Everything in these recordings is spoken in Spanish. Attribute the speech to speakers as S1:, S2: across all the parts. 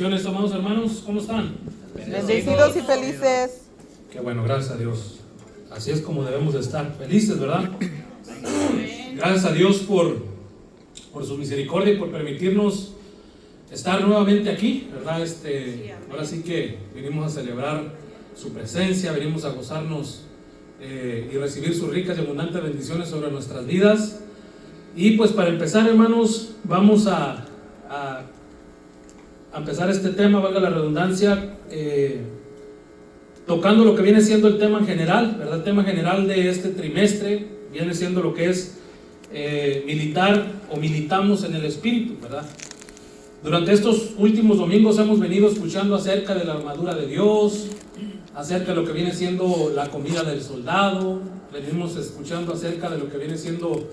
S1: Bendiciones, amados hermanos, ¿cómo están?
S2: Bendecidos y felices.
S1: Qué bueno, gracias a Dios. Así es como debemos de estar, felices, ¿verdad? Gracias a Dios por su misericordia y por permitirnos estar nuevamente aquí, ¿verdad? Ahora sí que venimos a celebrar su presencia, venimos a gozarnos y recibir sus ricas y abundantes bendiciones sobre nuestras vidas. Y pues para empezar, hermanos, vamos a empezar este tema, valga la redundancia, tocando lo que viene siendo el tema en general, ¿verdad? El tema general de este trimestre viene siendo lo que es militar o militamos en el Espíritu, ¿verdad? Durante estos últimos domingos hemos venido escuchando acerca de la armadura de Dios, acerca de lo que viene siendo la comida del soldado, venimos escuchando acerca de lo que viene siendo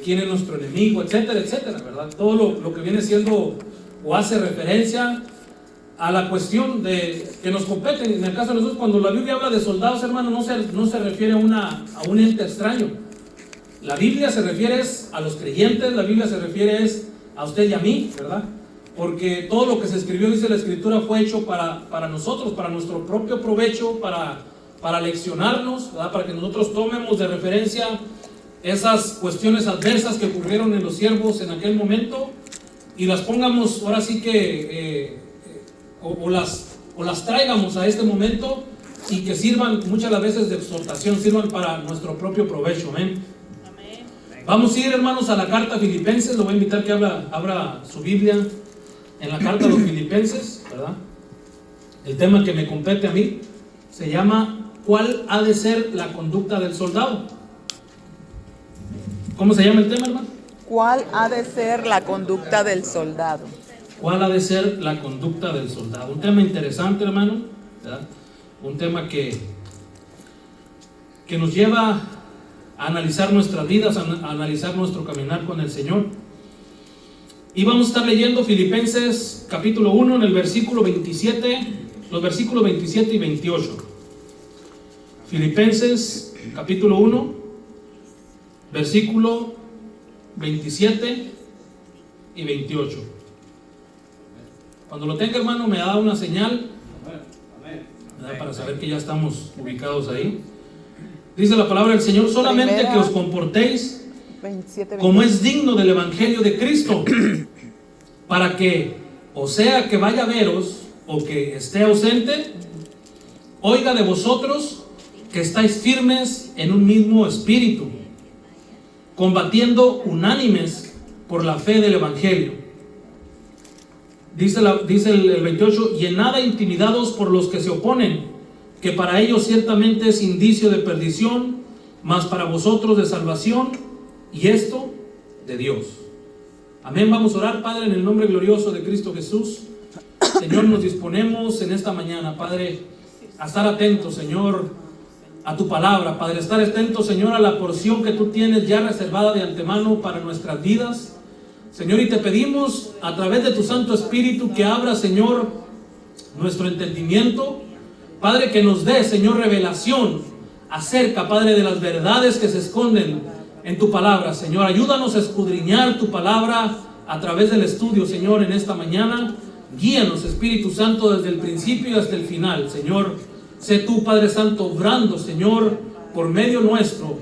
S1: quién es nuestro enemigo, etcétera, etcétera, ¿verdad? Todo lo que viene siendo o hace referencia a la cuestión que nos compete. En el caso de nosotros, cuando la Biblia habla de soldados, hermano, no se refiere a un ente extraño. La Biblia se refiere a los creyentes, la Biblia se refiere a usted y a mí, ¿verdad? Porque todo lo que se escribió, dice la Escritura, fue hecho para nosotros, para nuestro propio provecho, para leccionarnos, ¿verdad? Para que nosotros tomemos de referencia esas cuestiones adversas que ocurrieron en los siervos en aquel momento y las pongamos, ahora sí que, o las traigamos a este momento y que sirvan muchas las veces de exhortación, sirvan para nuestro propio provecho. Amén. Vamos a ir, hermanos, a la carta a Filipenses. Lo voy a invitar que abra su Biblia en la carta a los Filipenses, ¿verdad? El tema que me compete a mí se llama ¿cuál ha de ser la conducta del soldado? ¿Cómo se llama el tema, hermano?
S2: ¿Cuál ha de ser la conducta del soldado?
S1: ¿Cuál ha de ser la conducta del soldado? Un tema interesante, hermano, ¿verdad? Un tema que nos lleva a analizar nuestras vidas, a analizar nuestro caminar con el Señor. Y vamos a estar leyendo Filipenses capítulo 1 en el versículo 27, los versículos 27 y 28. Filipenses capítulo 1, versículo 27 y 28. Cuando lo tenga, hermano, me da una señal, ¿verdad? Para saber que ya estamos ubicados ahí. Dice la palabra del Señor: solamente que os comportéis 27. Como es digno del Evangelio de Cristo, para que, o sea que vaya a veros o que esté ausente, oiga de vosotros que estáis firmes en un mismo espíritu, combatiendo unánimes por la fe del Evangelio. Dice el 28, y en nada intimidados por los que se oponen, que para ellos ciertamente es indicio de perdición, mas para vosotros de salvación, y esto de Dios. Amén. Vamos a orar. Padre, en el nombre glorioso de Cristo Jesús, Señor, nos disponemos en esta mañana, Padre, a estar atentos, Señor, a tu palabra, Padre, a estar atentos, Señor, a la porción que tú tienes ya reservada de antemano para nuestras vidas, Señor, y te pedimos a través de tu Santo Espíritu que abra, Señor, nuestro entendimiento, Padre, que nos dé, Señor, revelación acerca, Padre, de las verdades que se esconden en tu palabra, Señor. Ayúdanos a escudriñar tu palabra a través del estudio, Señor, en esta mañana. Guíanos, Espíritu Santo, desde el principio y hasta el final, Señor. Sé tú, Padre Santo, obrando, Señor, por medio nuestro,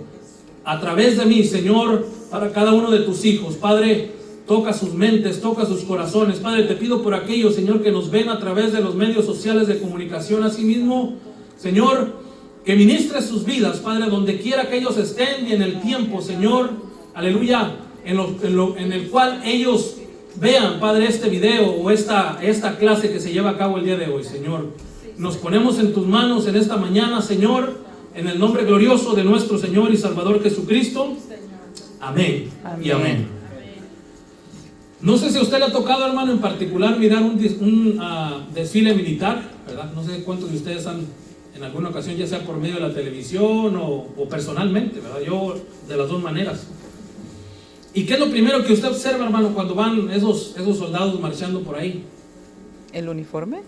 S1: a través de mí, Señor, para cada uno de tus hijos. Padre, toca sus mentes, toca sus corazones. Padre, te pido por aquellos, Señor, que nos ven a través de los medios sociales de comunicación. Asimismo, Señor, que ministres sus vidas, Padre, donde quiera que ellos estén y en el tiempo, Señor, aleluya, en el cual ellos vean, Padre, este video o esta clase que se lleva a cabo el día de hoy, Señor. Nos ponemos en tus manos en esta mañana, Señor, en el nombre glorioso de nuestro Señor y Salvador Jesucristo. Amén, amén. Y amén. No sé si a usted le ha tocado, hermano, en particular mirar un desfile militar, ¿verdad? No sé cuántos de ustedes han, en alguna ocasión, ya sea por medio de la televisión o personalmente, ¿verdad? Yo de las dos maneras. ¿Y qué es lo primero que usted observa, hermano, cuando van esos soldados marchando por ahí?
S2: ¿El uniforme?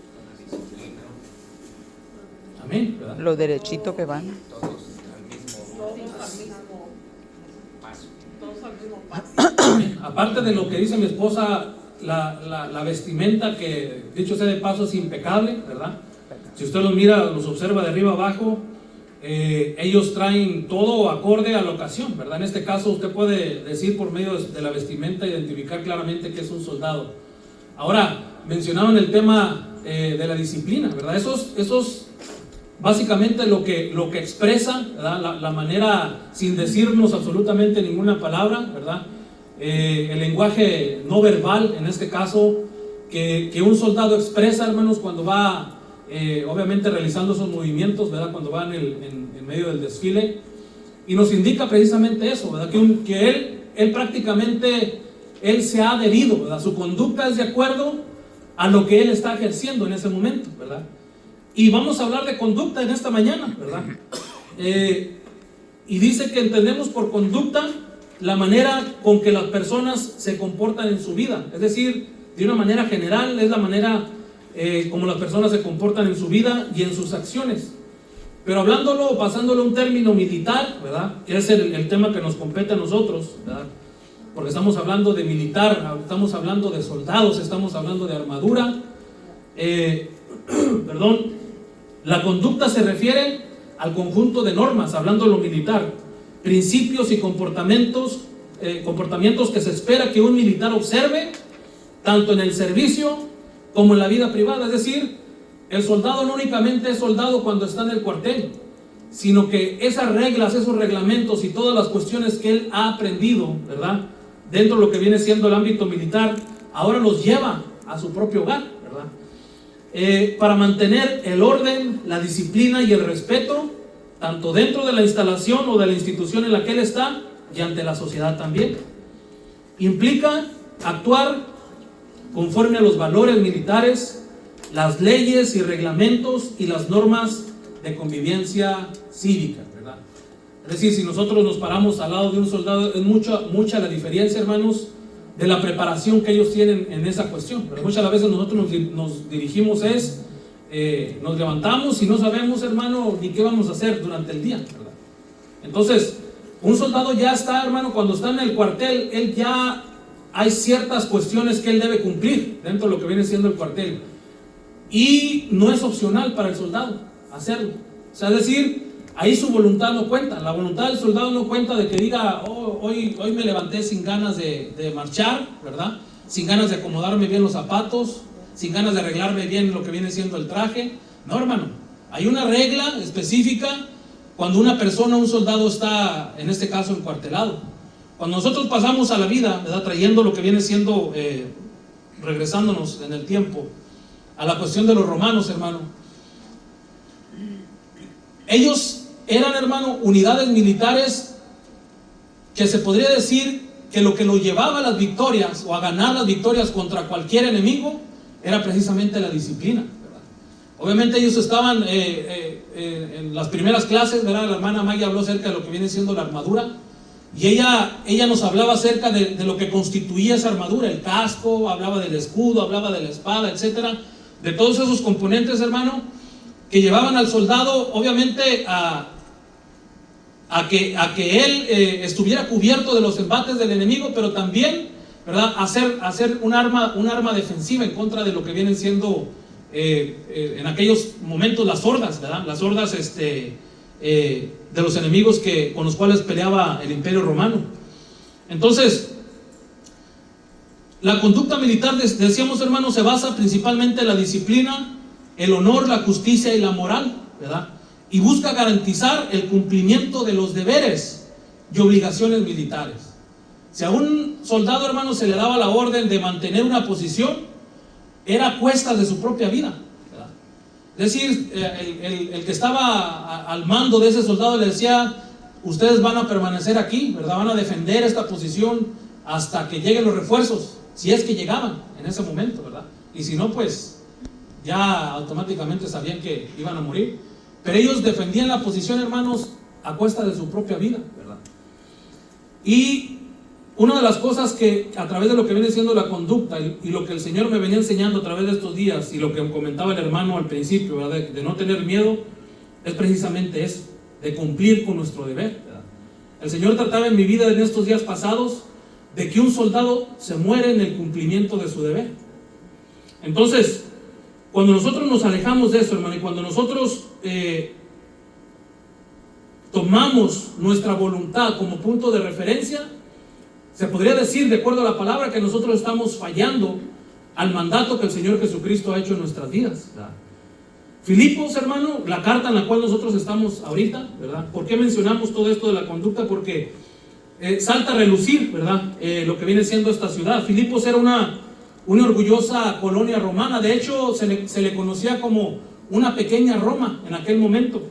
S1: Amén, ¿verdad?
S2: Lo derechito que van.
S1: Aparte de lo que dice mi esposa, la vestimenta que, dicho sea de paso, es impecable, ¿verdad? Si usted los mira, los observa de arriba abajo, ellos traen todo acorde a la ocasión, ¿verdad? En este caso usted puede decir por medio de la vestimenta, identificar claramente que es un soldado. Ahora, mencionaron el tema de la disciplina, ¿verdad? Esos básicamente lo que expresa, ¿verdad? La manera, sin decirnos absolutamente ninguna palabra, ¿verdad? El lenguaje no verbal, en este caso, que un soldado expresa, hermanos, cuando va obviamente realizando esos movimientos, ¿verdad? Cuando va en medio del desfile, y nos indica precisamente eso, ¿verdad? Que él prácticamente, él se ha adherido, ¿verdad? Su conducta es de acuerdo a lo que él está ejerciendo en ese momento, ¿verdad? Y vamos a hablar de conducta en esta mañana, ¿verdad? Y dice que entendemos por conducta la manera con que las personas se comportan en su vida, es decir, de una manera general, es la manera como las personas se comportan en su vida y en sus acciones. Pero hablándolo o pasándolo a un término militar, ¿verdad? Que es el tema que nos compete a nosotros, ¿verdad? Porque estamos hablando de militar, estamos hablando de soldados, estamos hablando de armadura. La conducta se refiere al conjunto de normas, hablando de lo militar, principios y comportamientos que se espera que un militar observe, tanto en el servicio como en la vida privada. Es decir, el soldado no únicamente es soldado cuando está en el cuartel, sino que esas reglas, esos reglamentos y todas las cuestiones que él ha aprendido, ¿verdad?, dentro de lo que viene siendo el ámbito militar, ahora los lleva a su propio hogar, ¿verdad? Para mantener el orden, la disciplina y el respeto, tanto dentro de la instalación o de la institución en la que él está y ante la sociedad también. Implica actuar conforme a los valores militares, las leyes y reglamentos y las normas de convivencia cívica, ¿verdad? Es decir, si nosotros nos paramos al lado de un soldado, es mucha la diferencia, hermanos, de la preparación que ellos tienen en esa cuestión. Pero muchas veces nosotros nos dirigimos nos levantamos y no sabemos, hermano, ni qué vamos a hacer durante el día, ¿verdad? Entonces, un soldado ya está, hermano, cuando está en el cuartel, él ya hay ciertas cuestiones que él debe cumplir dentro de lo que viene siendo el cuartel. Y no es opcional para el soldado hacerlo. O sea, es decir, ahí su voluntad no cuenta. La voluntad del soldado no cuenta de que diga, hoy me levanté sin ganas de marchar, ¿verdad? Sin ganas de acomodarme bien los zapatos, sin ganas de arreglarme bien lo que viene siendo el traje. No, hermano, hay una regla específica cuando una persona, un soldado está, en este caso, encuartelado. Cuando nosotros pasamos a la vida, ¿verdad?, trayendo lo que viene siendo, regresándonos en el tiempo, a la cuestión de los romanos, hermano, ellos eran, hermano, unidades militares que se podría decir que lo llevaba a las victorias o a ganar las victorias contra cualquier enemigo era precisamente la disciplina, ¿verdad? Obviamente ellos estaban en las primeras clases, ¿verdad? La hermana Maggie habló acerca de lo que viene siendo la armadura, y ella nos hablaba acerca de lo que constituía esa armadura, el casco, hablaba del escudo, hablaba de la espada, etcétera, de todos esos componentes, hermano, que llevaban al soldado, obviamente, a que él estuviera cubierto de los embates del enemigo, pero también, ¿verdad?, hacer un arma defensiva en contra de lo que vienen siendo en aquellos momentos las hordas, ¿verdad? Las hordas de los enemigos con los cuales peleaba el Imperio Romano. Entonces, la conducta militar, decíamos, hermanos, se basa principalmente en la disciplina, el honor, la justicia y la moral, ¿verdad? Y busca garantizar el cumplimiento de los deberes y obligaciones militares. Si a un soldado, hermano, se le daba la orden de mantener una posición, era a cuestas de su propia vida, ¿verdad? Es decir, el que estaba al mando de ese soldado le decía, ustedes van a permanecer aquí, ¿verdad? Van a defender esta posición hasta que lleguen los refuerzos, si es que llegaban en ese momento, ¿verdad? Y si no, pues ya automáticamente sabían que iban a morir. Pero ellos defendían la posición, hermanos, a cuesta de su propia vida, ¿verdad? Y una de las cosas que a través de lo que viene siendo la conducta y lo que el Señor me venía enseñando a través de estos días, y lo que comentaba el hermano al principio, ¿verdad?, de no tener miedo, es precisamente eso, de cumplir con nuestro deber, ¿verdad? El Señor trataba en mi vida en estos días pasados de que un soldado se muere en el cumplimiento de su deber. Entonces, cuando nosotros nos alejamos de eso, hermano, y cuando nosotros tomamos nuestra voluntad como punto de referencia, se podría decir, de acuerdo a la palabra, que nosotros estamos fallando al mandato que el Señor Jesucristo ha hecho en nuestras vidas, ¿verdad? Filipos, hermano, la carta en la cual nosotros estamos ahorita, ¿verdad? ¿Por qué mencionamos todo esto de la conducta? Porque salta a relucir, ¿verdad? Lo que viene siendo esta ciudad. Filipos era una orgullosa colonia romana. De hecho, se le conocía como una pequeña Roma en aquel momento.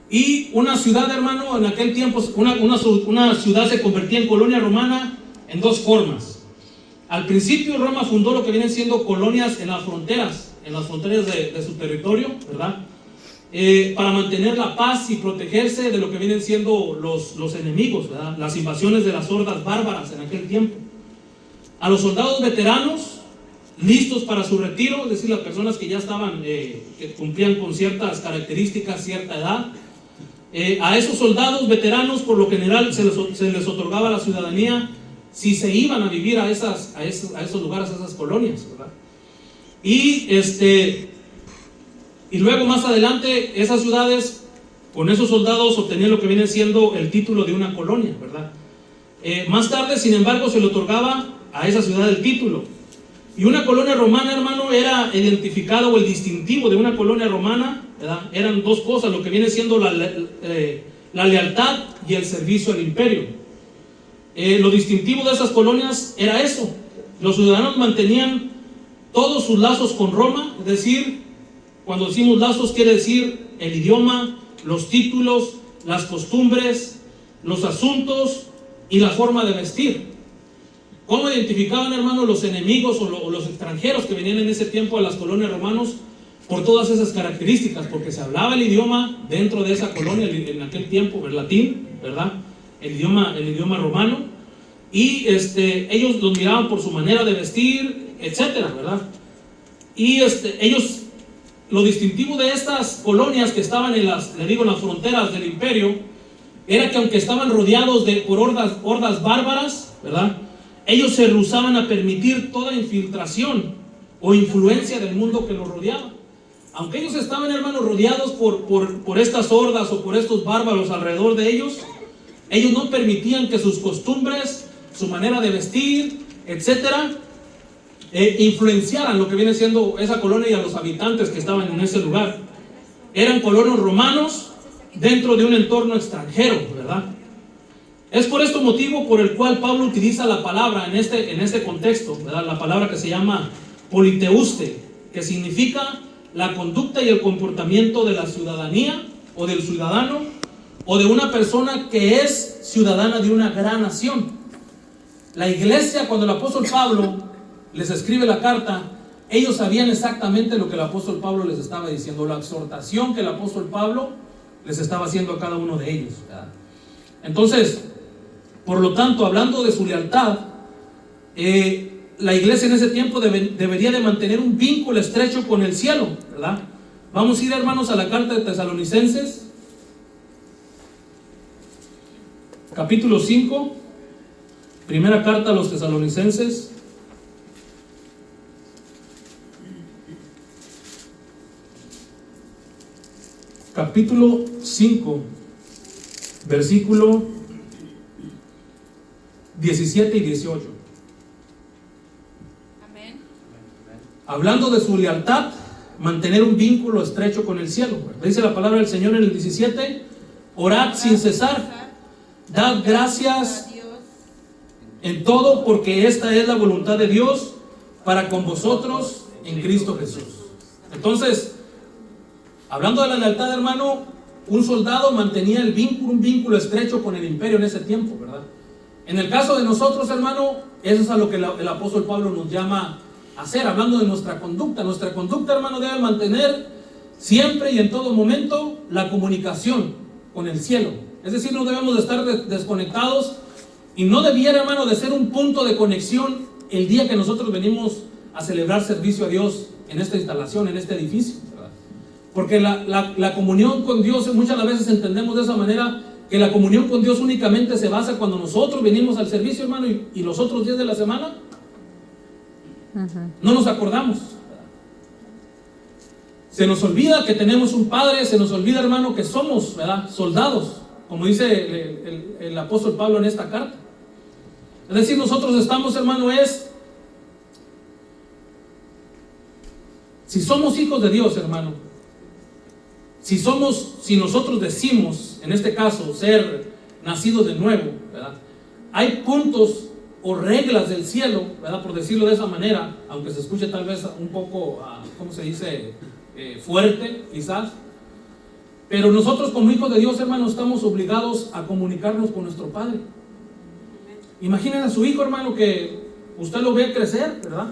S1: Y una ciudad, hermano, en aquel tiempo, una ciudad se convertía en colonia romana en dos formas. Al principio, Roma fundó lo que vienen siendo colonias en las fronteras de su territorio, ¿verdad? Para mantener la paz y protegerse de lo que vienen siendo los enemigos, ¿verdad? Las invasiones de las hordas bárbaras en aquel tiempo. A los soldados veteranos, listos para su retiro, es decir, las personas que ya estaban, que cumplían con ciertas características, cierta edad, a esos soldados veteranos, por lo general, se les otorgaba la ciudadanía si se iban a vivir a esos lugares, a esas colonias, ¿verdad? Y luego más adelante, esas ciudades, con esos soldados, obtenían lo que viene siendo el título de una colonia, ¿verdad? Más tarde, sin embargo, se le otorgaba a esa ciudad el título. Y una colonia romana, hermano, era identificado, o el distintivo de una colonia romana, ¿verdad? Eran dos cosas, lo que viene siendo la lealtad y el servicio al imperio. Lo distintivo de esas colonias era eso: los ciudadanos mantenían todos sus lazos con Roma, es decir, cuando decimos lazos quiere decir el idioma, los títulos, las costumbres, los asuntos y la forma de vestir. ¿Cómo identificaban, hermanos, los enemigos o los extranjeros que venían en ese tiempo a las colonias romanos? Por todas esas características, porque se hablaba el idioma dentro de esa colonia en aquel tiempo, el latín, ¿verdad? El idioma romano, y ellos los miraban por su manera de vestir, etcétera, ¿verdad? Y ellos, lo distintivo de estas colonias que estaban en las fronteras del imperio, era que aunque estaban rodeados por hordas bárbaras, ¿verdad?, ellos se rehusaban a permitir toda infiltración o influencia del mundo que los rodeaba. Aunque ellos estaban, hermanos, rodeados por estas hordas o por estos bárbaros alrededor de ellos no permitían que sus costumbres, su manera de vestir, etcétera, influenciaran lo que viene siendo esa colonia y a los habitantes que estaban en ese lugar. Eran colonos romanos dentro de un entorno extranjero, ¿verdad? Es por este motivo por el cual Pablo utiliza la palabra en este contexto, ¿verdad? La palabra que se llama politeuste, que significa la conducta y el comportamiento de la ciudadanía o del ciudadano o de una persona que es ciudadana de una gran nación. La iglesia, cuando el apóstol Pablo les escribe la carta, ellos sabían exactamente lo que el apóstol Pablo les estaba diciendo, la exhortación que el apóstol Pablo les estaba haciendo a cada uno de ellos, ¿verdad? Entonces, por lo tanto, hablando de su lealtad, la iglesia en ese tiempo debería de mantener un vínculo estrecho con el cielo, ¿verdad? Vamos a ir, hermanos, a la carta de Tesalonicenses, capítulo 5, primera carta a los Tesalonicenses. Capítulo 5, versículo 17 y 18.
S3: Amén.
S1: Hablando de su lealtad, mantener un vínculo estrecho con el cielo. Dice la palabra del Señor en el 17: orad sin cesar, dad gracias en todo, porque esta es la voluntad de Dios para con vosotros en Cristo Jesús. Entonces, hablando de la lealtad, hermano, un soldado mantenía un vínculo estrecho con el imperio en ese tiempo, ¿verdad? En el caso de nosotros, hermano, eso es a lo que el apóstol Pablo nos llama a hacer, hablando de nuestra conducta. Nuestra conducta, hermano, debe mantener siempre y en todo momento la comunicación con el cielo. Es decir, no debemos de estar desconectados, y no debiera, hermano, de ser un punto de conexión el día que nosotros venimos a celebrar servicio a Dios en esta instalación, en este edificio, ¿verdad? Porque la comunión con Dios muchas veces entendemos de esa manera que la comunión con Dios únicamente se basa cuando nosotros venimos al servicio, hermano, y los otros días de la semana no nos acordamos. Se nos olvida que tenemos un Padre, se nos olvida, hermano, que somos, ¿verdad?, soldados, como dice el apóstol Pablo en esta carta. Es decir, nosotros estamos, hermano, si somos hijos de Dios, hermano, si nosotros decimos, en este caso, ser nacidos de nuevo, ¿verdad?, hay puntos o reglas del cielo, ¿verdad?, por decirlo de esa manera, aunque se escuche tal vez un poco, ¿cómo se dice?, fuerte, quizás. Pero nosotros como hijos de Dios, hermano, estamos obligados a comunicarnos con nuestro Padre. Imaginen a su hijo, hermano, que usted lo ve crecer, ¿verdad?,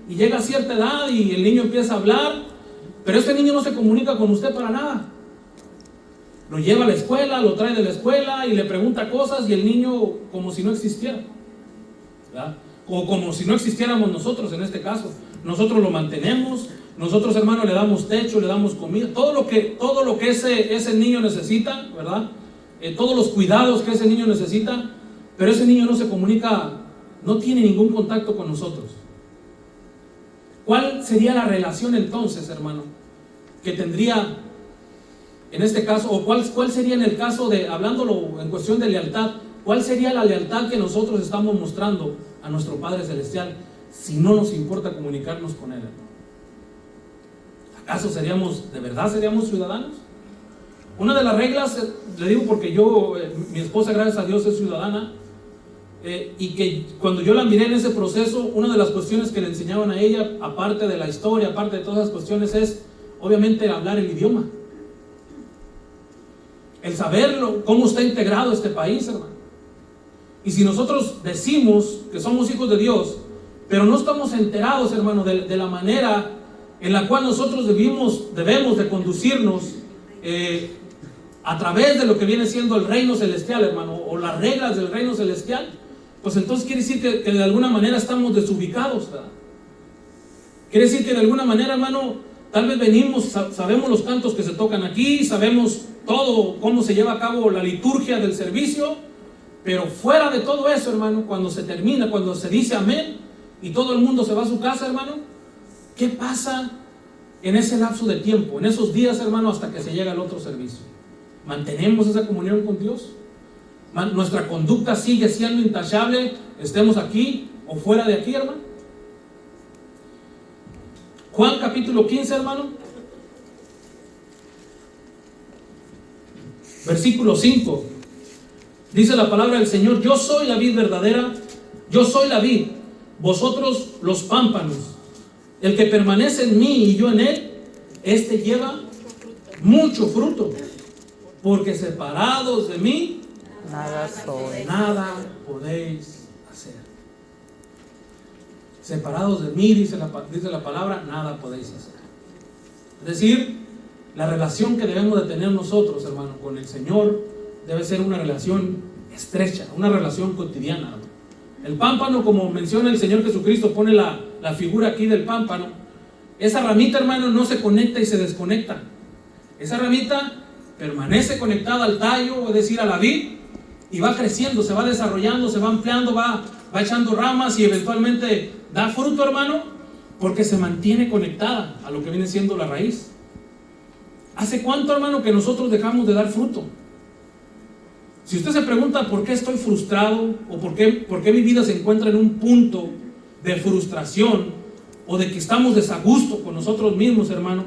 S1: y llega a cierta edad y el niño empieza a hablar, pero este niño no se comunica con usted para nada. Lo lleva a la escuela, lo trae de la escuela y le pregunta cosas, y el niño como si no existiera, ¿verdad?, o como si no existiéramos nosotros en este caso. Nosotros lo mantenemos, nosotros, hermano, le damos techo, le damos comida, todo lo que ese niño necesita, ¿verdad?, todos los cuidados que ese niño necesita, pero ese niño no se comunica, no tiene ningún contacto con nosotros. ¿Cuál sería la relación entonces, hermano, que tendría en este caso, o cuál sería en el caso de, hablándolo en cuestión de lealtad, cuál sería la lealtad que nosotros estamos mostrando a nuestro Padre Celestial si no nos importa comunicarnos con Él, hermano? ¿Acaso de verdad seríamos ciudadanos? Una de las reglas, le digo porque mi esposa, gracias a Dios, es ciudadana, y que cuando yo la miré en ese proceso, una de las cuestiones que le enseñaban a ella, aparte de la historia, aparte de todas las cuestiones, es obviamente hablar el idioma, el saberlo, cómo está integrado este país, hermano. Y si nosotros decimos que somos hijos de Dios, pero no estamos enterados, hermano, de la manera en la cual nosotros debemos de conducirnos a través de lo que viene siendo el reino celestial, hermano, o las reglas del reino celestial, pues entonces quiere decir que de alguna manera estamos desubicados, ¿verdad? Quiere decir que de alguna manera, hermano, tal vez venimos, sabemos los cantos que se tocan aquí, sabemos todo, cómo se lleva a cabo la liturgia del servicio, pero fuera de todo eso, hermano, cuando se termina, cuando se dice amén y todo el mundo se va a su casa, hermano, ¿qué pasa en ese lapso de tiempo, en esos días, hermano, hasta que se llega al otro servicio? ¿Mantenemos esa comunión con Dios? ¿Nuestra conducta sigue siendo intachable, estemos aquí o fuera de aquí, hermano? Juan capítulo 15, hermano, versículo 5, dice la palabra del Señor: yo soy la vid verdadera, yo soy la vid, vosotros los pámpanos. El que permanece en mí y yo en él, este lleva mucho fruto, porque separados de mí, nada podéis hacer. Separados de mí, dice la palabra, nada podéis hacer. Es decir, la relación que debemos de tener nosotros, hermano, con el Señor debe ser una relación estrecha, una relación cotidiana, hermano. El pámpano, como menciona el Señor Jesucristo, pone la figura aquí del pámpano. Esa ramita, hermano, no se conecta y se desconecta. Esa ramita permanece conectada al tallo, es decir, a la vid, y va creciendo, se va desarrollando, se va ampliando, va echando ramas y eventualmente da fruto, hermano, porque se mantiene conectada a lo que viene siendo la raíz. ¿Hace cuánto, hermano, que nosotros dejamos de dar fruto? Si usted se pregunta por qué estoy frustrado, o por qué mi vida se encuentra en un punto de frustración, o de que estamos desagusto con nosotros mismos, hermano,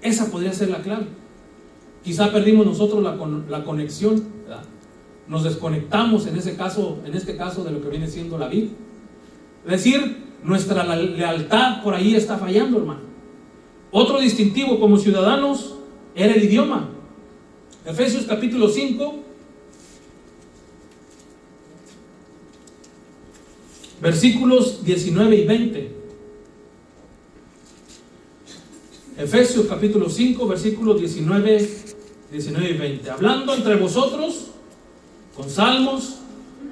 S1: esa podría ser la clave. Quizá perdimos nosotros la conexión, ¿verdad? Nos desconectamos en este caso de lo que viene siendo la vida. Es decir, nuestra lealtad por ahí está fallando, hermano. Otro distintivo como ciudadanos era el idioma. Efesios capítulo 5, versículos 19 y 20. Efesios capítulo 5, versículos 19 y 20. Hablando entre vosotros con salmos,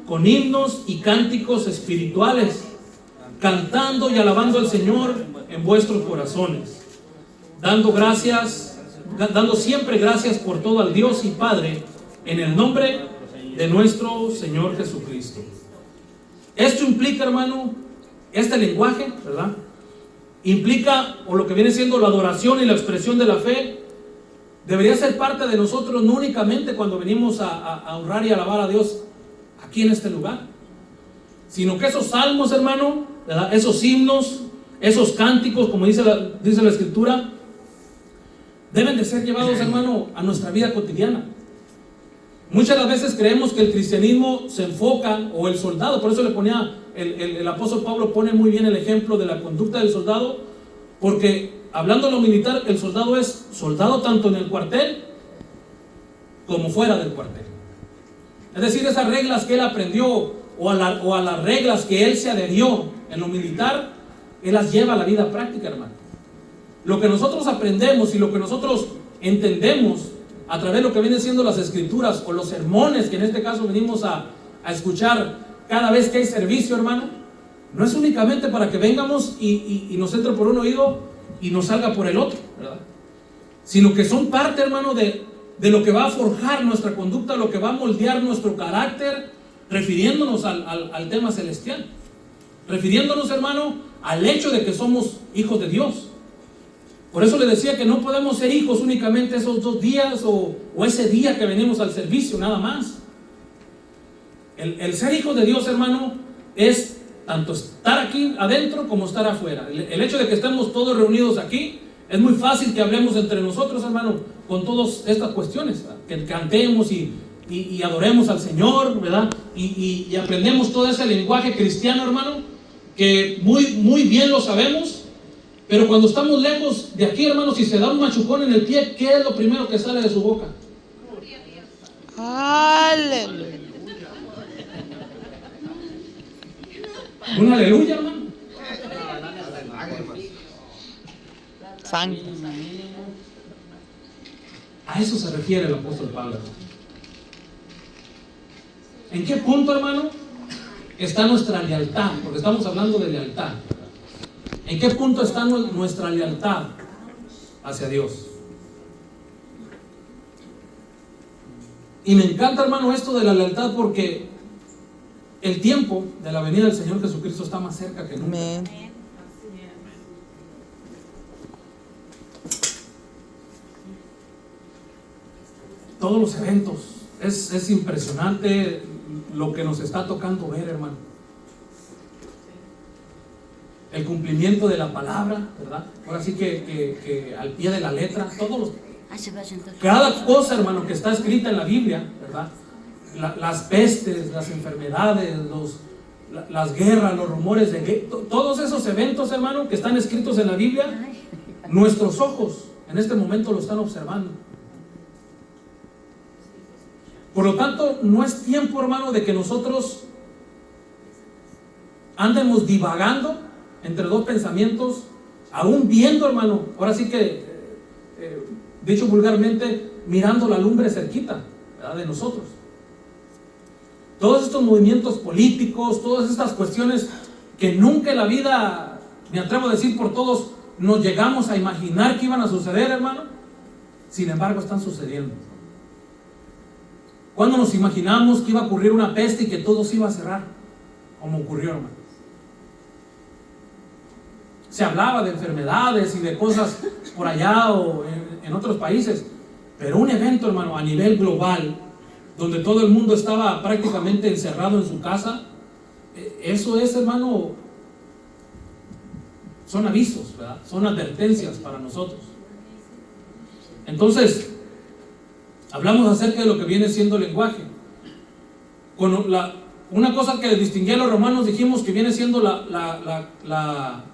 S1: con himnos y cánticos espirituales, cantando y alabando al Señor en vuestros corazones, dando siempre gracias por todo al Dios y Padre en el nombre de nuestro Señor Jesucristo. Esto implica, hermano, este lenguaje, ¿verdad? Implica, o lo que viene siendo la adoración y la expresión de la fe, debería ser parte de nosotros, no únicamente cuando venimos a honrar y alabar a Dios aquí en este lugar, sino que esos salmos, hermano, ¿verdad? Esos himnos, esos cánticos, como dice la Escritura, deben de ser llevados, hermano, a nuestra vida cotidiana. Muchas de las veces creemos que el cristianismo se enfoca, o el soldado, por eso le ponía, el apóstol Pablo pone muy bien el ejemplo de la conducta del soldado, porque hablando de lo militar, el soldado es soldado tanto en el cuartel como fuera del cuartel. Es decir, esas reglas que él aprendió, o a las reglas que él se adherió en lo militar, él las lleva a la vida práctica, hermano. Lo que nosotros aprendemos y lo que nosotros entendemos a través de lo que vienen siendo las escrituras o los sermones que en este caso venimos a escuchar cada vez que hay servicio, hermano, no es únicamente para que vengamos y nos entre por un oído y nos salga por el otro, ¿verdad? Sino que son parte, hermano, de lo que va a forjar nuestra conducta, lo que va a moldear nuestro carácter, refiriéndonos al tema celestial, refiriéndonos, hermano, al hecho de que somos hijos de Dios. Por eso le decía que no podemos ser hijos únicamente esos 2 días o ese día que venimos al servicio, nada más. El ser hijo de Dios, hermano, es tanto estar aquí adentro como estar afuera. El hecho de que estemos todos reunidos aquí, es muy fácil que hablemos entre nosotros, hermano, con todas estas cuestiones, ¿verdad? Que cantemos y adoremos al Señor, ¿verdad? Y aprendemos todo ese lenguaje cristiano, hermano, que muy bien lo sabemos. Pero cuando estamos lejos de aquí, hermanos, si se da un machucón en el pie, ¿qué es lo primero que sale de su boca?
S2: Aleluya.
S1: Un aleluya, hermano.
S2: Santo.
S1: A eso se refiere el apóstol Pablo. ¿En qué punto, hermano, está nuestra lealtad? Porque estamos hablando de lealtad. ¿En qué punto está nuestra lealtad hacia Dios? Y me encanta, hermano, esto de la lealtad, porque el tiempo de la venida del Señor Jesucristo está más cerca que nunca.
S2: Amén.
S1: Todos los eventos, es impresionante lo que nos está tocando ver, hermano. El cumplimiento de la palabra, ¿verdad? Ahora sí que al pie de la letra, cada cosa, hermano, que está escrita en la Biblia, ¿verdad? Las pestes, las enfermedades, las guerras, los rumores de guerra, todos esos eventos, hermano, que están escritos en la Biblia, nuestros ojos en este momento lo están observando. Por lo tanto, no es tiempo, hermano, de que nosotros andemos divagando entre 2 pensamientos, aún viendo, hermano, ahora sí que, dicho vulgarmente, mirando la lumbre cerquita, ¿verdad?, de nosotros. Todos estos movimientos políticos, todas estas cuestiones que nunca en la vida, me atrevo a decir por todos, nos llegamos a imaginar que iban a suceder, hermano, sin embargo están sucediendo. ¿Cuándo nos imaginamos que iba a ocurrir una peste y que todo se iba a cerrar? Como ocurrió, hermano. Se hablaba de enfermedades y de cosas por allá o en otros países, pero un evento, hermano, a nivel global, donde todo el mundo estaba prácticamente encerrado en su casa, eso es, hermano, son avisos, ¿verdad? Son advertencias para nosotros. Entonces, hablamos acerca de lo que viene siendo el lenguaje. Una cosa que distinguía a los romanos, dijimos que viene siendo la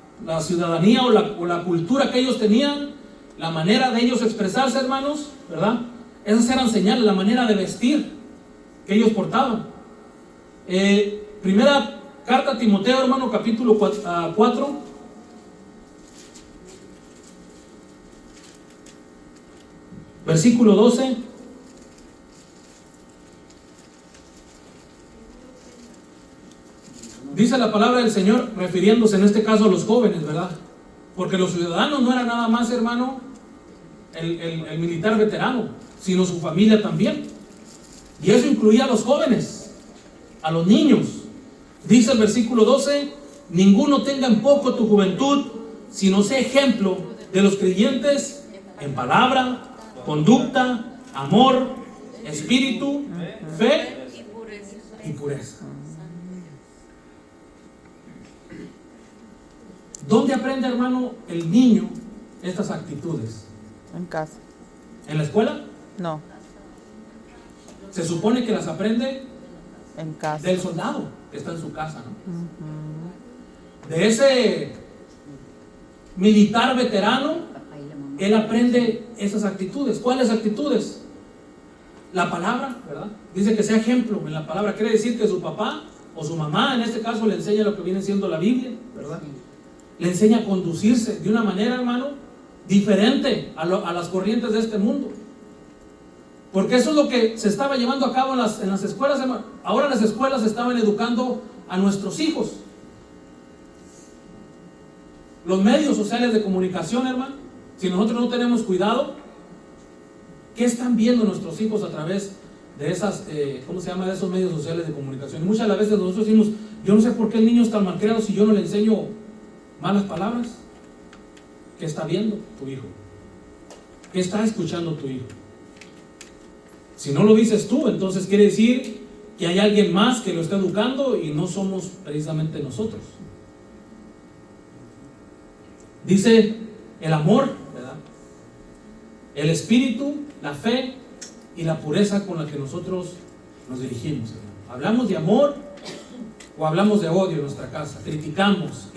S1: ciudadanía o la cultura que ellos tenían, la manera de ellos expresarse, hermanos, ¿verdad? Esas eran señales, la manera de vestir que ellos portaban. Primera carta a Timoteo, hermano, capítulo 4, versículo 12. Dice la palabra del Señor, refiriéndose en este caso a los jóvenes, ¿verdad? Porque los ciudadanos no eran nada más, hermano, el militar veterano, sino su familia también. Y eso incluía a los jóvenes, a los niños. Dice el versículo 12: ninguno tenga en poco tu juventud, sino sea ejemplo de los creyentes en palabra, conducta, amor, espíritu, fe y pureza. ¿Dónde aprende, hermano, el niño estas actitudes?
S2: En casa.
S1: ¿En la escuela?
S2: No,
S1: Se supone que las aprende
S2: en casa.
S1: del soldado que está en su casa, ¿no? De ese militar veterano, él aprende esas actitudes. ¿Cuáles actitudes? La palabra, ¿verdad? Dice que sea ejemplo en la palabra. Quiere decir que su papá o su mamá, en este caso, le enseña lo que viene siendo la Biblia, ¿verdad? Le enseña a conducirse de una manera, hermano, diferente a las corrientes de este mundo. Porque eso es lo que se estaba llevando a cabo en las escuelas, hermano. Ahora las escuelas estaban educando a nuestros hijos. Los medios sociales de comunicación, hermano, si nosotros no tenemos cuidado, ¿qué están viendo nuestros hijos a través de esas, ¿cómo se llama? De esos medios sociales de comunicación? Y muchas de las veces nosotros decimos, yo no sé por qué el niño está malcriado si yo no le enseño malas palabras. ¿Qué está viendo tu hijo? ¿Qué está escuchando tu hijo? Si no lo dices tú, entonces quiere decir que hay alguien más que lo está educando y no somos precisamente nosotros. Dice el amor, ¿verdad? El espíritu, la fe y la pureza con la que nosotros nos dirigimos, hermano. ¿Hablamos de amor o hablamos de odio en nuestra casa? Criticamos.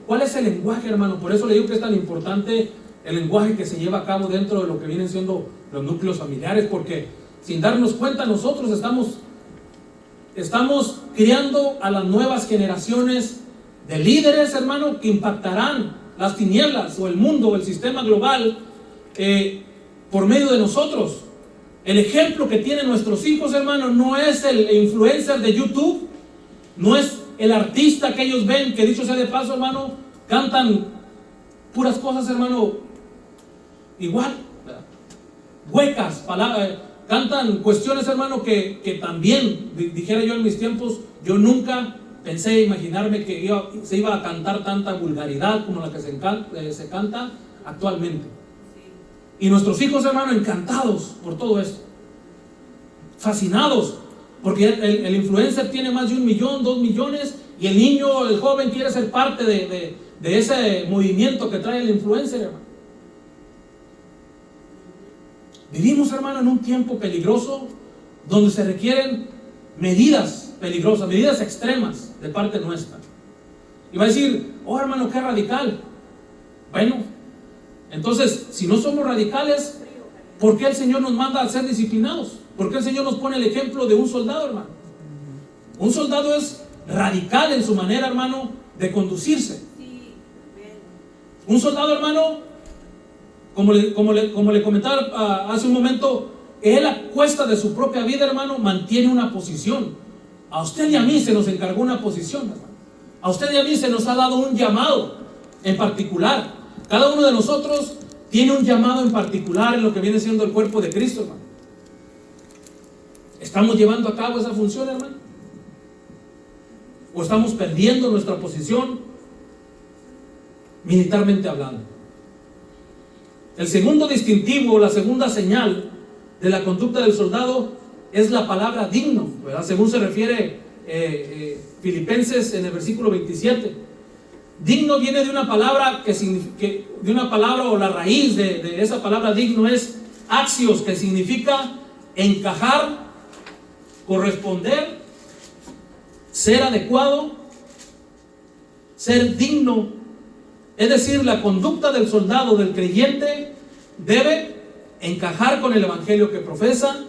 S1: ¿Cuál es el lenguaje, hermano? Por eso le digo que es tan importante el lenguaje que se lleva a cabo dentro de lo que vienen siendo los núcleos familiares, porque sin darnos cuenta nosotros estamos criando a las nuevas generaciones de líderes, hermano, que impactarán las tinieblas o el mundo o el sistema global por medio de nosotros. El ejemplo que tienen nuestros hijos, hermano, no es el influencer de YouTube, no es el artista que ellos ven, que dicho sea de paso, hermano, cantan puras cosas, hermano, igual, ¿verdad? Huecas, palabras, cantan cuestiones, hermano, que también, dijera yo en mis tiempos, yo nunca pensé imaginarme que se iba a cantar tanta vulgaridad como la que se canta actualmente. Y nuestros hijos, hermano, encantados por todo esto, fascinados, porque el influencer tiene más de 1 millón, 2 millones, y el niño, el joven quiere ser parte de ese movimiento que trae el influencer, hermano. Vivimos, hermano, en un tiempo peligroso donde se requieren medidas peligrosas, medidas extremas de parte nuestra. Y va a decir, oh hermano, qué radical. Bueno, entonces, si no somos radicales, ¿por qué el Señor nos manda a ser disciplinados? ¿Por qué el Señor nos pone el ejemplo de un soldado, hermano? Un soldado es radical en su manera, hermano, de conducirse. Un soldado, hermano, como le comentaba hace un momento, él a cuesta de su propia vida, hermano, mantiene una posición. A usted y a mí se nos encargó una posición, hermano. A usted y a mí se nos ha dado un llamado en particular. Cada uno de nosotros tiene un llamado en particular en lo que viene siendo el cuerpo de Cristo, hermano. ¿Estamos llevando a cabo esa función, hermano? ¿O estamos perdiendo nuestra posición militarmente hablando? El segundo distintivo, la segunda señal de la conducta del soldado es la palabra digno, ¿verdad? Según se refiere Filipenses en el versículo 27. Digno viene de una palabra de una palabra, o la raíz de esa palabra digno es axios, que significa encajar, corresponder, ser adecuado, ser digno. Es decir, la conducta del soldado, del creyente, debe encajar con el evangelio que profesa,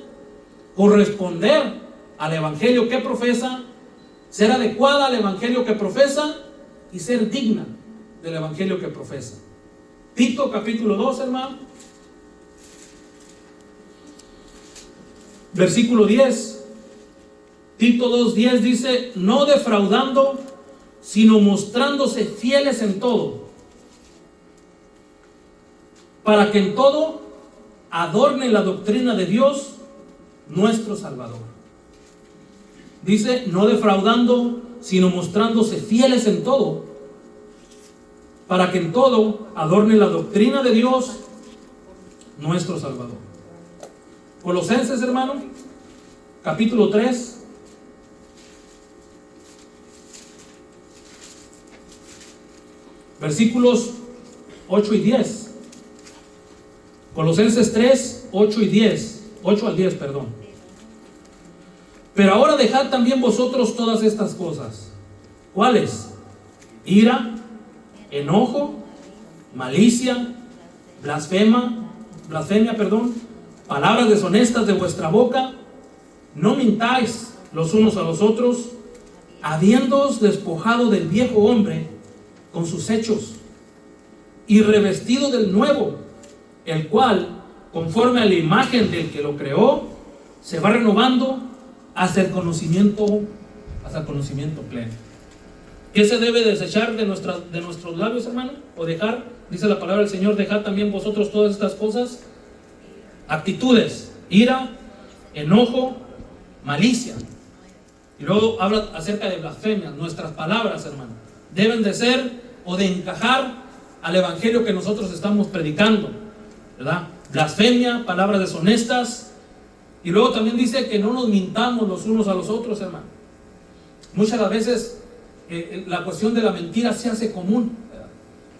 S1: corresponder al evangelio que profesa, ser adecuada al evangelio que profesa y ser digna del evangelio que profesa. Tito capítulo 2, hermano, versículo 10. Tito 2:10 dice: no defraudando, sino mostrándose fieles en todo, para que en todo adornen la doctrina de Dios, nuestro Salvador. Dice, no defraudando, sino mostrándose fieles en todo, para que en todo adorne la doctrina de Dios, nuestro Salvador. Colosenses, hermano, capítulo 3. Versículos 8 y 10. Colosenses 3, 8 y 10. 8 al 10, perdón. Pero ahora dejad también vosotros todas estas cosas. ¿Cuáles? Ira, enojo, malicia, blasfemia, palabras deshonestas de vuestra boca. No mintáis los unos a los otros, habiéndoos despojado del viejo hombre con sus hechos, y revestido del nuevo, el cual, conforme a la imagen del que lo creó, se va renovando hasta el conocimiento pleno. ¿Qué se debe desechar de nuestros labios, hermano? O dejar, dice la palabra del Señor, dejad también vosotros todas estas cosas. Actitudes, ira, enojo, malicia. Y luego habla acerca de blasfemia. Nuestras palabras, hermano, deben de ser o de encajar al evangelio que nosotros estamos predicando, ¿verdad? Blasfemia, palabras deshonestas. Y luego también dice que no nos mintamos los unos a los otros, hermano. Muchas de las veces la cuestión de la mentira se hace común, ¿verdad?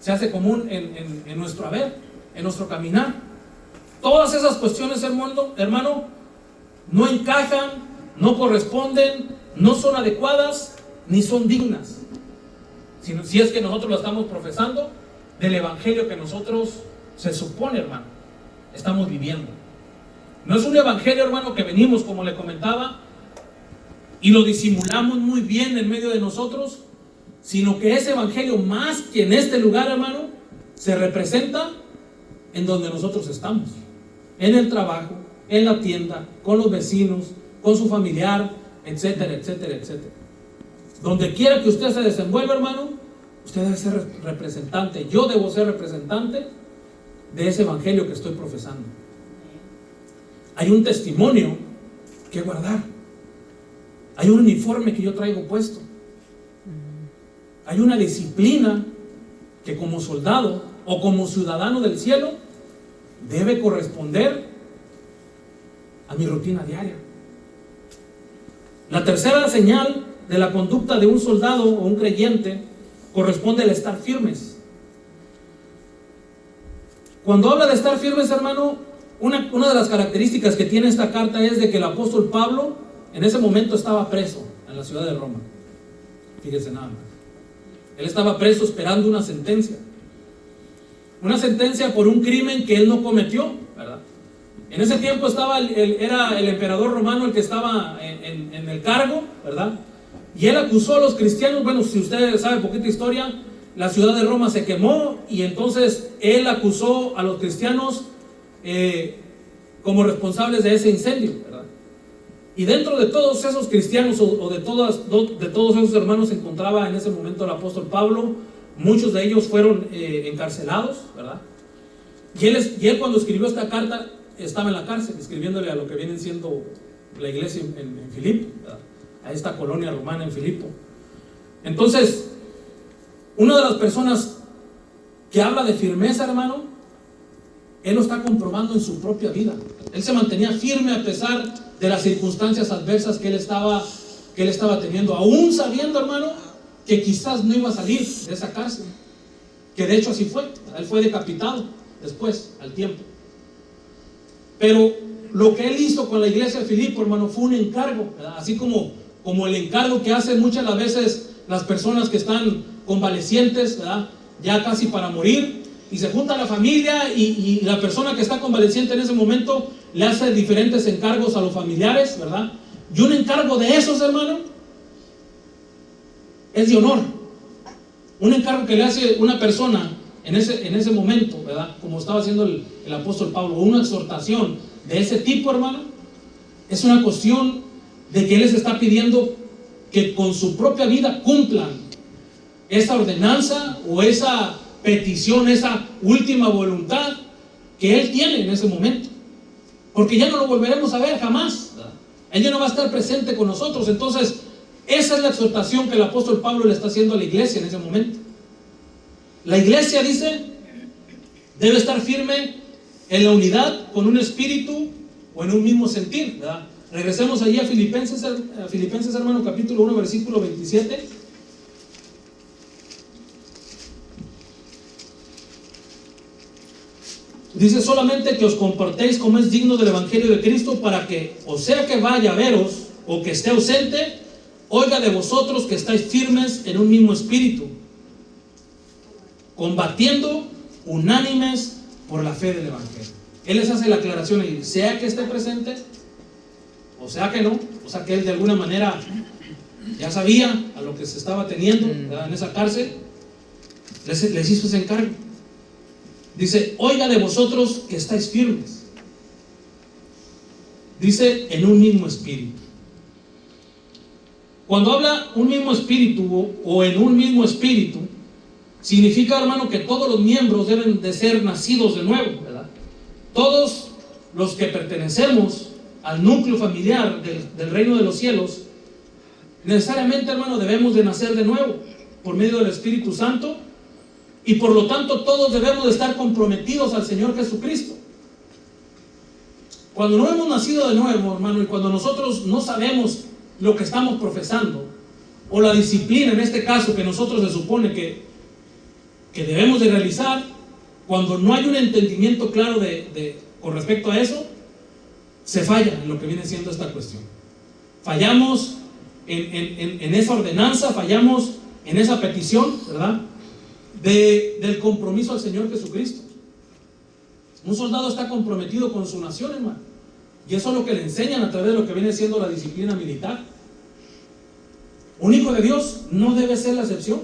S1: Se hace común en nuestro haber, en nuestro caminar. Todas esas cuestiones, hermano, no encajan, no corresponden, no son adecuadas, ni son dignas. Si es que nosotros lo estamos profesando del evangelio que nosotros, se supone, hermano, estamos viviendo. No es un evangelio, hermano, que venimos, como le comentaba, y lo disimulamos muy bien en medio de nosotros, sino que ese evangelio, más que en este lugar, hermano, se representa en donde nosotros estamos, en el trabajo, en la tienda, con los vecinos, con su familiar, etcétera, etcétera, etcétera. Donde quiera que usted se desenvuelva, hermano, usted debe ser representante. Yo debo ser representante de ese evangelio que estoy profesando. Hay un testimonio que guardar. Hay un uniforme que yo traigo puesto. Hay una disciplina que como soldado o como ciudadano del cielo debe corresponder a mi rutina diaria. La tercera señal de la conducta de un soldado o un creyente corresponde al estar firmes. Cuando habla de estar firmes, hermano, una de las características que tiene esta carta es de que el apóstol Pablo en ese momento estaba preso en la ciudad de Roma. Fíjense nada más. Él estaba preso esperando una sentencia. Una sentencia por un crimen que él no cometió, ¿verdad? En ese tiempo era el emperador romano el que estaba en el cargo, ¿verdad? Y él acusó a los cristianos. Bueno, si ustedes saben poquita historia, la ciudad de Roma se quemó y entonces él acusó a los cristianos como responsables de ese incendio, ¿verdad? Y dentro de todos esos cristianos o de todos esos hermanos se encontraba en ese momento el apóstol Pablo. Muchos de ellos fueron encarcelados, ¿verdad? Y él cuando escribió esta carta estaba en la cárcel, escribiéndole a lo que viene siendo la iglesia en Filipo, ¿verdad? A esta colonia romana en Filipo. Entonces, una de las personas que habla de firmeza, hermano, él lo está comprobando en su propia vida. Él se mantenía firme a pesar de las circunstancias adversas que él estaba teniendo, aún sabiendo, hermano, que quizás no iba a salir de esa cárcel, que de hecho así fue. Él fue decapitado después, al tiempo. Pero lo que él hizo con la iglesia de Filipo, hermano, fue un encargo, ¿verdad? Así como el encargo que hacen muchas las veces las personas que están convalecientes, ¿verdad? Ya casi para morir, y se junta la familia y la persona que está convaleciente en ese momento le hace diferentes encargos a los familiares, ¿verdad? Y un encargo de esos, hermano, es de honor. Un encargo que le hace una persona en ese momento, ¿verdad? Como estaba haciendo el apóstol Pablo, una exhortación de ese tipo, hermano, es una cuestión de que él les está pidiendo que con su propia vida cumplan esa ordenanza o esa petición, esa última voluntad que él tiene en ese momento. porque ya no lo volveremos a ver jamás. Él ya no va a estar presente con nosotros. Entonces, esa es la exhortación que el apóstol Pablo le está haciendo a la iglesia en ese momento. La iglesia, dice, debe estar firme en la unidad, con un espíritu o en un mismo sentir, ¿verdad? Regresemos allí a Filipenses, hermano, capítulo 1, versículo 27. Dice: solamente que os comportéis como es digno del evangelio de Cristo, para que, o sea que vaya a veros o que esté ausente, oiga de vosotros que estáis firmes en un mismo espíritu, combatiendo unánimes por la fe del evangelio. Él les hace la aclaración ahí, sea que esté presente o sea que no, o sea que él de alguna manera ya sabía a lo que se estaba teniendo, ¿verdad?, en esa cárcel. Les hizo ese encargo. Dice: oiga de vosotros que estáis firmes. Dice: en un mismo espíritu. Cuando habla un mismo espíritu o en un mismo espíritu, significa, hermano, que todos los miembros deben de ser nacidos de nuevo, ¿verdad? Todos los que pertenecemos al núcleo familiar del reino de los cielos, necesariamente, hermano, debemos de nacer de nuevo por medio del Espíritu Santo. Y por lo tanto todos debemos de estar comprometidos al Señor Jesucristo. Cuando no hemos nacido de nuevo, hermano, y cuando nosotros no sabemos lo que estamos profesando, o la disciplina en este caso que nosotros se supone que debemos de realizar, cuando no hay un entendimiento claro con respecto a eso, se falla en lo que viene siendo esta cuestión. Fallamos en esa ordenanza, fallamos en esa petición, ¿verdad?, del compromiso al Señor Jesucristo. Un soldado está comprometido con su nación, hermano, y eso es lo que le enseñan a través de lo que viene siendo la disciplina militar. Un hijo de Dios no debe ser la excepción.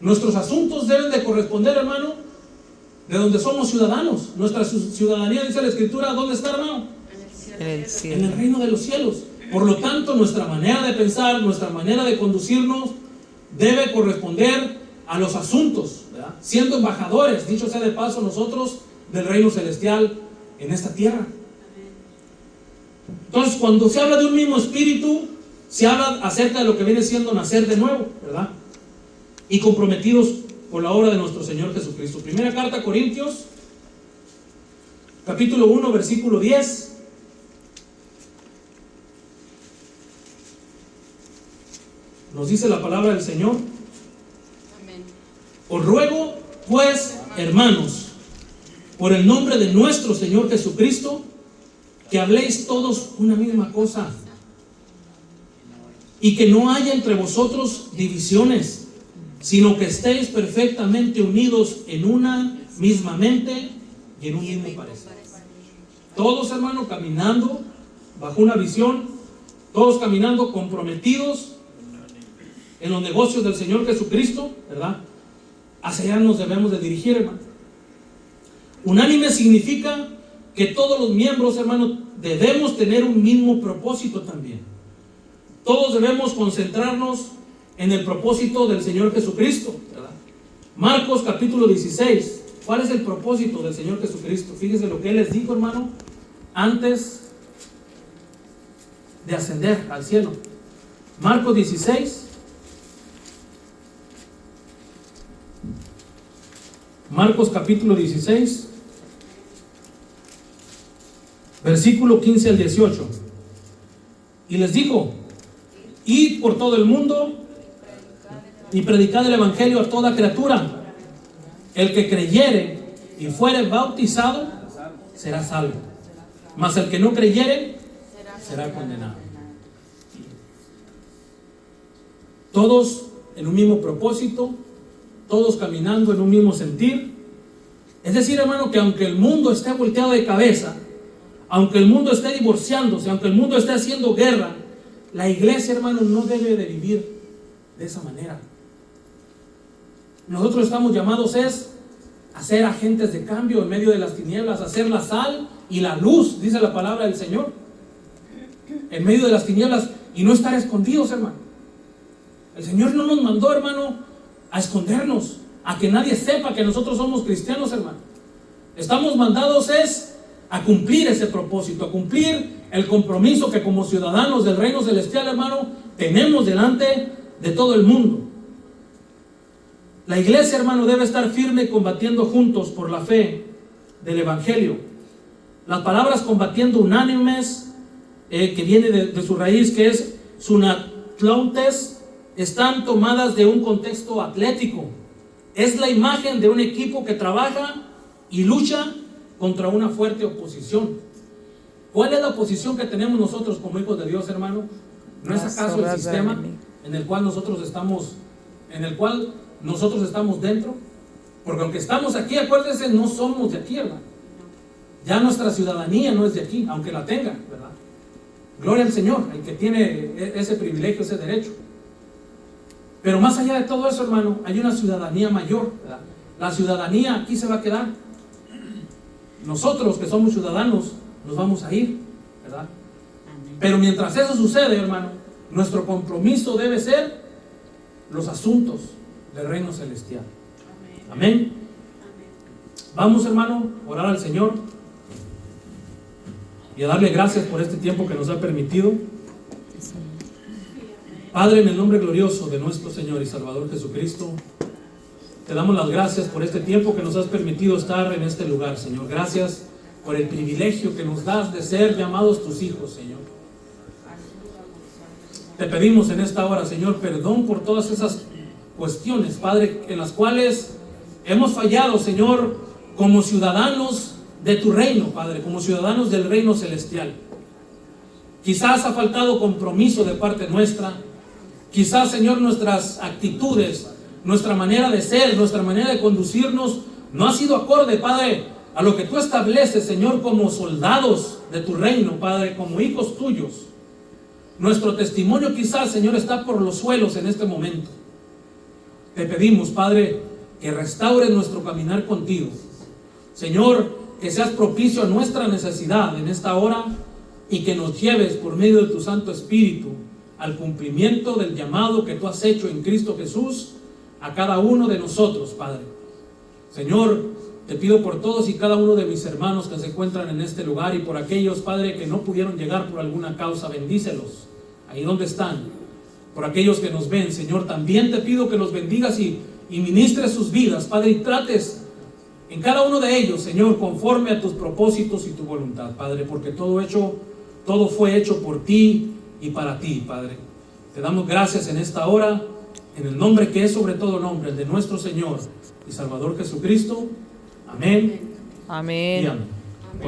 S1: Nuestros asuntos deben de corresponder, hermano, de donde somos ciudadanos. Nuestra ciudadanía, dice la Escritura, ¿dónde está, hermano?
S2: En el cielo.
S1: En el reino de los cielos. Por lo tanto, nuestra manera de pensar, nuestra manera de conducirnos debe corresponder a los asuntos, ¿verdad?, siendo embajadores, dicho sea de paso, nosotros del reino celestial en esta tierra. Entonces, cuando se habla de un mismo espíritu, se habla acerca de lo que viene siendo nacer de nuevo, ¿verdad?, y comprometidos por la obra de nuestro Señor Jesucristo. Primera carta a Corintios, capítulo 1, versículo 10. Nos dice la palabra del Señor: os ruego, pues, hermanos, por el nombre de nuestro Señor Jesucristo, que habléis todos una misma cosa, y que no haya entre vosotros divisiones, sino que estéis perfectamente unidos en una misma mente y en un mismo parecer. Todos, hermanos, caminando bajo una visión, todos caminando comprometidos en los negocios del Señor Jesucristo, ¿verdad? Hacia allá nos debemos de dirigir, hermano. Unánime significa que todos los miembros, hermano, debemos tener un mismo propósito también. Todos debemos concentrarnos en el propósito del Señor Jesucristo, ¿verdad? Marcos capítulo 16. ¿Cuál es el propósito del Señor Jesucristo? Fíjese lo que Él les dijo, hermano, antes de ascender al cielo. Marcos 16. Marcos capítulo 16, versículo 15 al 18. Y les dijo: id por todo el mundo y predicad el evangelio a toda criatura. El que creyere y fuere bautizado será salvo, mas el que no creyere será condenado. Todos en un mismo propósito, todos caminando en un mismo sentir. Es decir, hermano, que aunque el mundo esté volteado de cabeza, aunque el mundo esté divorciándose, aunque el mundo esté haciendo guerra, la iglesia, hermano, no debe de vivir de esa manera. Nosotros estamos llamados a ser agentes de cambio en medio de las tinieblas, a ser la sal y la luz, dice la palabra del Señor, en medio de las tinieblas, y no estar escondidos, hermano. El Señor no nos mandó, hermano, a escondernos, a que nadie sepa que nosotros somos cristianos, hermano. Estamos mandados a cumplir ese propósito, a cumplir el compromiso que como ciudadanos del reino celestial, hermano, tenemos delante de todo el mundo. La iglesia, hermano, debe estar firme combatiendo juntos por la fe del evangelio. Las palabras combatiendo unánimes, que viene de su raíz, que es sunatlautes, están tomadas de un contexto atlético. Es la imagen de un equipo que trabaja y lucha contra una fuerte oposición. ¿Cuál es la oposición que tenemos nosotros como hijos de Dios, hermano? ¿No es acaso el sistema en el cual nosotros estamos dentro? Porque aunque estamos aquí, acuérdense, no somos de aquí, hermano. Ya nuestra ciudadanía no es de aquí, aunque la tenga, ¿verdad? Gloria al Señor, el que tiene ese privilegio, ese derecho. Pero más allá de todo eso, hermano, hay una ciudadanía mayor, ¿verdad? La ciudadanía aquí se va a quedar. Nosotros que somos ciudadanos nos vamos a ir, ¿verdad? Pero mientras eso sucede, hermano, nuestro compromiso debe ser los asuntos del reino celestial. Amén. Vamos, hermano, a orar al Señor y a darle gracias por este tiempo que nos ha permitido. Padre, en el nombre glorioso de nuestro Señor y Salvador Jesucristo, te damos las gracias por este tiempo que nos has permitido estar en este lugar, Señor. Gracias por el privilegio que nos das de ser llamados tus hijos, Señor. Te pedimos en esta hora, Señor, perdón por todas esas cuestiones, Padre, en las cuales hemos fallado, Señor, como ciudadanos de tu reino, Padre, como ciudadanos del reino celestial. Quizás ha faltado compromiso de parte nuestra. Quizás, Señor, nuestras actitudes, nuestra manera de ser, nuestra manera de conducirnos no ha sido acorde, Padre, a lo que tú estableces, Señor, como soldados de tu reino, Padre, como hijos tuyos. Nuestro testimonio quizás, Señor, está por los suelos en este momento. Te pedimos, Padre, que restaures nuestro caminar contigo. Señor, que seas propicio a nuestra necesidad en esta hora y que nos lleves por medio de tu Santo Espíritu al cumplimiento del llamado que tú has hecho en Cristo Jesús a cada uno de nosotros, Padre. Señor, te pido por todos y cada uno de mis hermanos que se encuentran en este lugar y por aquellos, Padre, que no pudieron llegar por alguna causa, bendícelos ahí donde están. Por aquellos que nos ven, Señor, también te pido que los bendigas y ministres sus vidas, Padre, y trates en cada uno de ellos, Señor, conforme a tus propósitos y tu voluntad, Padre, porque todo fue hecho por ti y para ti, Padre. Te damos gracias en esta hora, en el nombre que es sobre todo nombre, el de nuestro Señor y Salvador Jesucristo. Amén.
S2: Amén.
S1: Y amén.